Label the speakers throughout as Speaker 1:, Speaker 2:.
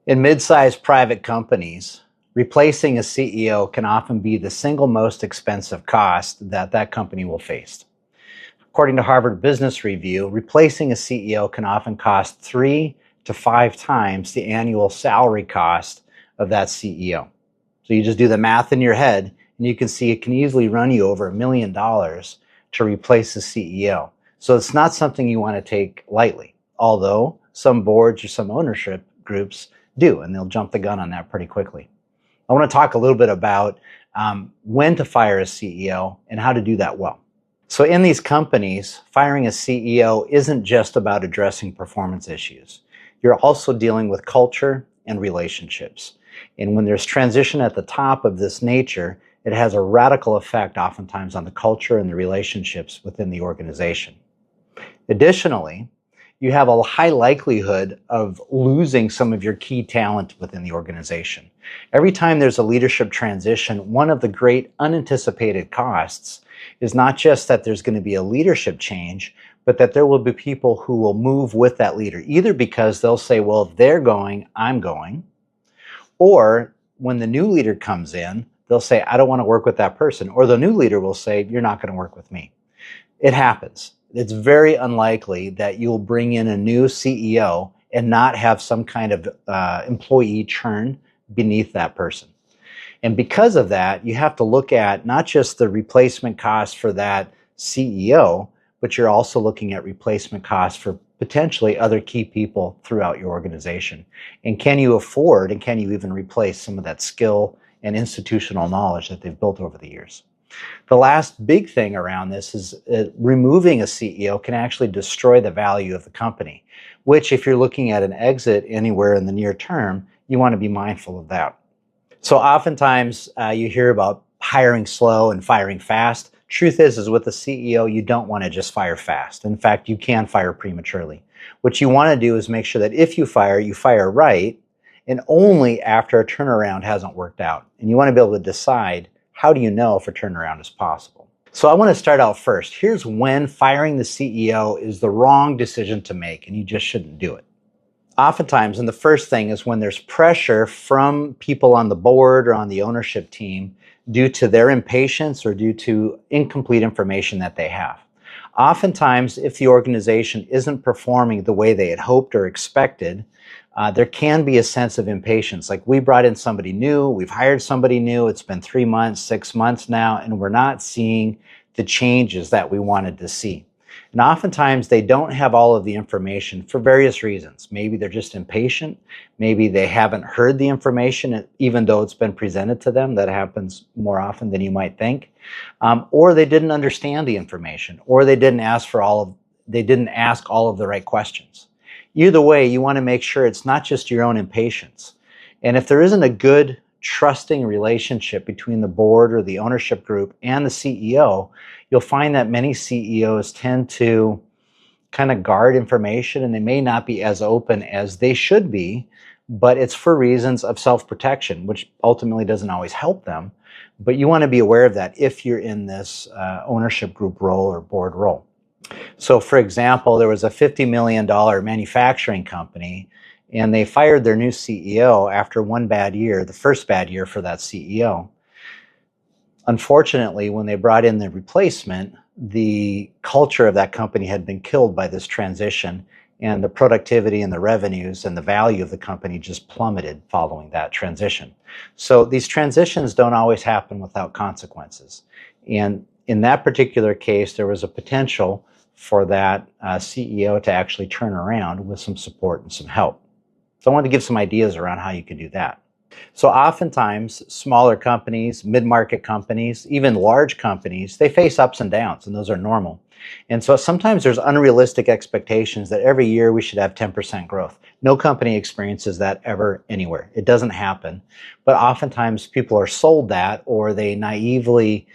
Speaker 1: In mid-sized private companies, replacing a CEO can often be the single most expensive cost that company will face. According to Harvard Business Review, replacing a CEO can often cost 3 to 5 times the annual salary cost of that CEO. So you just do the math in your head, and you can see it can easily run you over $1 million to replace the CEO. So it's not something you want to take lightly, although some boards or some ownership groups do, and they'll jump the gun on that pretty quickly. I want to talk a little bit about when to fire a CEO and how to do that well. So in these companies, firing a CEO isn't just about addressing performance issues. You're also dealing with culture and relationships. And when there's transition at the top of this nature, it has a radical effect oftentimes on the culture and the relationships within the organization. Additionally, you have a high likelihood of losing some of your key talent within the organization. Every time there's a leadership transition, one of the great unanticipated costs is not just that there's going to be a leadership change, but that there will be people who will move with that leader, either because they'll say, well, if they're going, I'm going, or when the new leader comes in, they'll say, I don't want to work with that person, or the new leader will say, you're not going to work with me. It happens. It's very unlikely that you'll bring in a new CEO and not have some kind of employee churn beneath that person. And because of that, you have to look at not just the replacement cost for that CEO, but you're also looking at replacement costs for potentially other key people throughout your organization. And can you afford and can you even replace some of that skill and institutional knowledge that they've built over the years? The last big thing around this is removing a CEO can actually destroy the value of the company, which if you're looking at an exit anywhere in the near term, you want to be mindful of that. So oftentimes you hear about hiring slow and firing fast. Truth is with a CEO, you don't want to just fire fast. In fact, you can fire prematurely. What you want to do is make sure that if you fire right, and only after a turnaround hasn't worked out. And you want to be able to decide, how do you know if a turnaround is possible? So I want to start out first. Here's when firing the CEO is the wrong decision to make, and you just shouldn't do it. Oftentimes, and the first thing is when there's pressure from people on the board or on the ownership team due to their impatience or due to incomplete information that they have. Oftentimes, if the organization isn't performing the way they had hoped or expected, there can be a sense of impatience. Like, we brought in somebody new, we've hired somebody new, it's been 3 months, 6 months now, and we're not seeing the changes that we wanted to see. And oftentimes they don't have all of the information for various reasons. Maybe they're just impatient. Maybe they haven't heard the information, even though it's been presented to them. That happens more often than you might think. Or they didn't understand the information, or they didn't ask all of the right questions. Either way, you want to make sure it's not just your own impatience. And if there isn't a good, trusting relationship between the board or the ownership group and the CEO, you'll find that many CEOs tend to kind of guard information, and they may not be as open as they should be, but it's for reasons of self-protection, which ultimately doesn't always help them. But you want to be aware of that if you're in this ownership group role or board role. So for example, there was a $50 million manufacturing company, and they fired their new CEO after one bad year, the first bad year for that CEO. Unfortunately, when they brought in the replacement, the culture of that company had been killed by this transition, and the productivity and the revenues and the value of the company just plummeted following that transition. So these transitions don't always happen without consequences. And in that particular case, there was a potential for that CEO to actually turn around with some support and some help. So I wanted to give some ideas around how you could do that. So oftentimes, smaller companies, mid-market companies, even large companies, they face ups and downs, and those are normal. And so sometimes there's unrealistic expectations that every year we should have 10% growth. No company experiences that ever anywhere. It doesn't happen. But oftentimes people are sold that, or they naively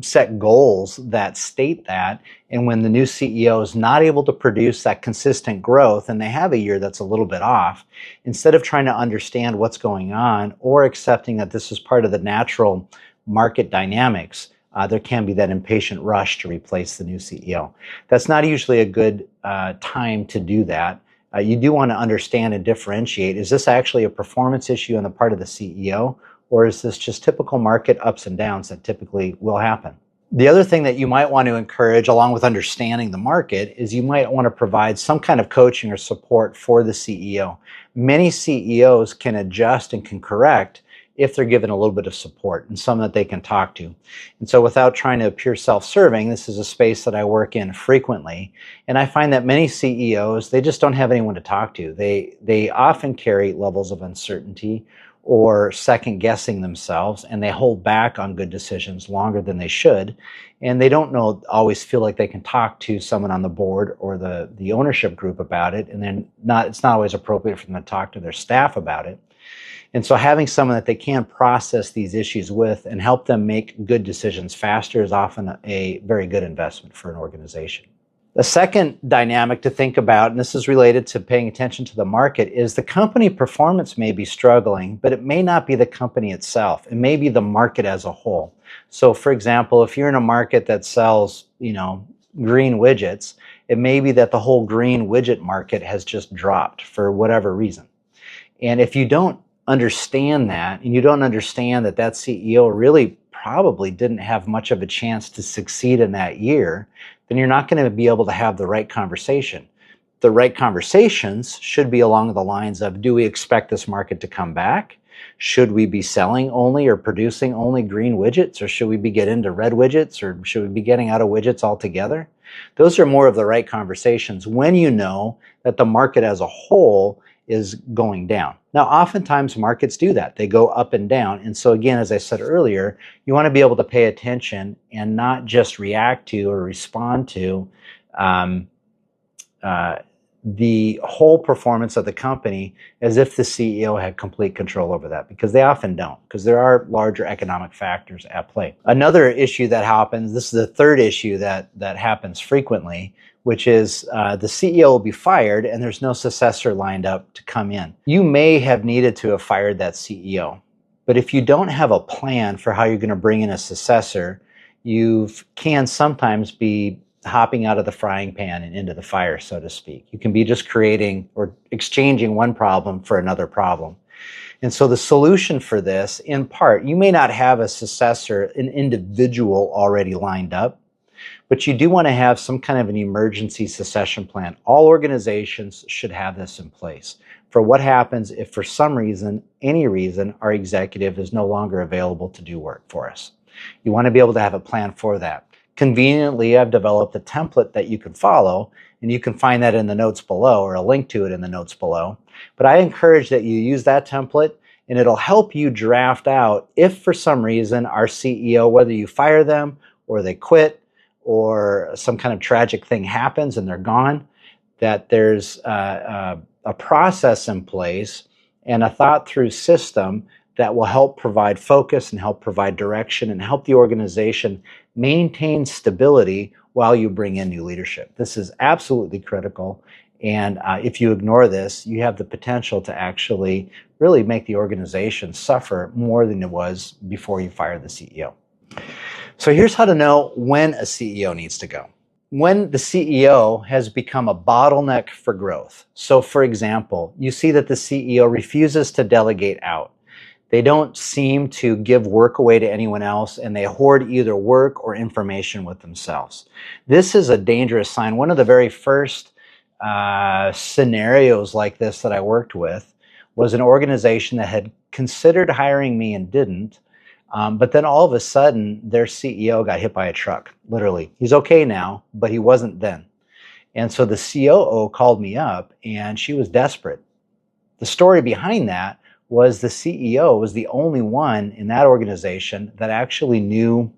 Speaker 1: set goals that state that, and when the new CEO is not able to produce that consistent growth and they have a year that's a little bit off, instead of trying to understand what's going on or accepting that this is part of the natural market dynamics, there can be that impatient rush to replace the new CEO. That's not usually a good time to do that. you do want to understand and differentiate, is this actually a performance issue on the part of the CEO, or is this just typical market ups and downs that typically will happen? The other thing that you might want to encourage, along with understanding the market, is you might want to provide some kind of coaching or support for the CEO. Many CEOs can adjust and can correct if they're given a little bit of support and someone that they can talk to. And so without trying to appear self-serving, this is a space that I work in frequently. And I find that many CEOs, they just don't have anyone to talk to. They often carry levels of uncertainty or second guessing themselves, and they hold back on good decisions longer than they should. And they don't always feel like they can talk to someone on the board or the ownership group about it. And then it's not always appropriate for them to talk to their staff about it. And so having someone that they can process these issues with and help them make good decisions faster is often a very good investment for an organization. The second dynamic to think about, and this is related to paying attention to the market, is the company performance may be struggling, but it may not be the company itself. It may be the market as a whole. So for example, if you're in a market that sells, green widgets, it may be that the whole green widget market has just dropped for whatever reason. And if you don't understand that, and you don't understand that CEO really probably didn't have much of a chance to succeed in that year, then you're not going to be able to have the right conversation. The right conversations should be along the lines of, do we expect this market to come back? Should we be selling only or producing only green widgets? Or should we be getting into red widgets? Or should we be getting out of widgets altogether? Those are more of the right conversations when you know that the market as a whole is going down. Now, oftentimes markets do that. They go up and down. And so again, as I said earlier, you want to be able to pay attention and not just react to or respond to the whole performance of the company as if the CEO had complete control over that, because they often don't, because there are larger economic factors at play. Another issue that happens, this is the third issue that happens frequently, which is the CEO will be fired and there's no successor lined up to come in. You may have needed to have fired that CEO, but if you don't have a plan for how you're going to bring in a successor, you can sometimes be hopping out of the frying pan and into the fire, so to speak. You can be just creating or exchanging one problem for another problem. And so the solution for this, in part, you may not have a successor, an individual already lined up, but you do want to have some kind of an emergency succession plan. All organizations should have this in place for what happens if for some reason, any reason, our executive is no longer available to do work for us. You want to be able to have a plan for that. Conveniently, I've developed a template that you can follow, and you can find that in the notes below, or a link to it in the notes below. But I encourage that you use that template, and it'll help you draft out if for some reason our CEO, whether you fire them or they quit or some kind of tragic thing happens and they're gone, that there's a process in place and a thought through system that will help provide focus and help provide direction and help the organization maintain stability while you bring in new leadership. This is absolutely critical. And if you ignore this, you have the potential to actually really make the organization suffer more than it was before you fired the CEO. So here's how to know when a CEO needs to go. When the CEO has become a bottleneck for growth. So for example, you see that the CEO refuses to delegate out. They don't seem to give work away to anyone else, and they hoard either work or information with themselves. This is a dangerous sign. One of the very first scenarios like this that I worked with was an organization that had considered hiring me and didn't, but then all of a sudden their CEO got hit by a truck, literally. He's okay now, but he wasn't then. And so the COO called me up and she was desperate. The story behind that was the CEO was the only one in that organization that actually knew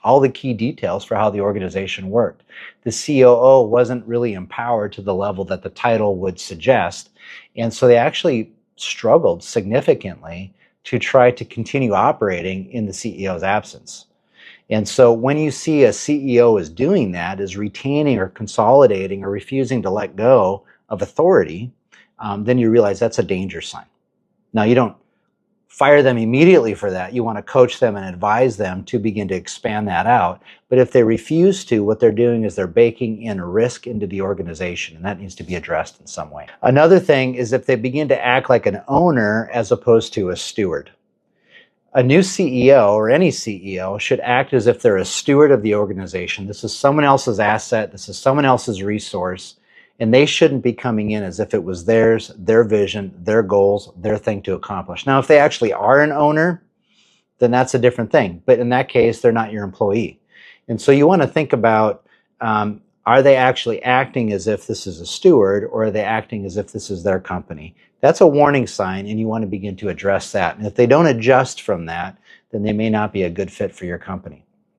Speaker 1: all the key details for how the organization worked. The COO wasn't really empowered to the level that the title would suggest. And so they actually struggled significantly to try to continue operating in the CEO's absence. And so when you see a CEO is doing that, is retaining or consolidating or refusing to let go of authority, then you realize that's a danger sign. Now, you don't fire them immediately for that. You want to coach them and advise them to begin to expand that out. But if they refuse to, what they're doing is they're baking in risk into the organization, and that needs to be addressed in some way. Another thing is if they begin to act like an owner as opposed to a steward. A new CEO or any CEO should act as if they're a steward of the organization. This is someone else's asset. This is someone else's resource. And they shouldn't be coming in as if it was theirs, their vision, their goals, their thing to accomplish. Now, if they actually are an owner, then that's a different thing. But in that case, they're not your employee. And so you want to think about, are they actually acting as if this is a steward, or are they acting as if this is their company? That's a warning sign, and you want to begin to address that. And if they don't adjust from that, then they may not be a good fit for your company.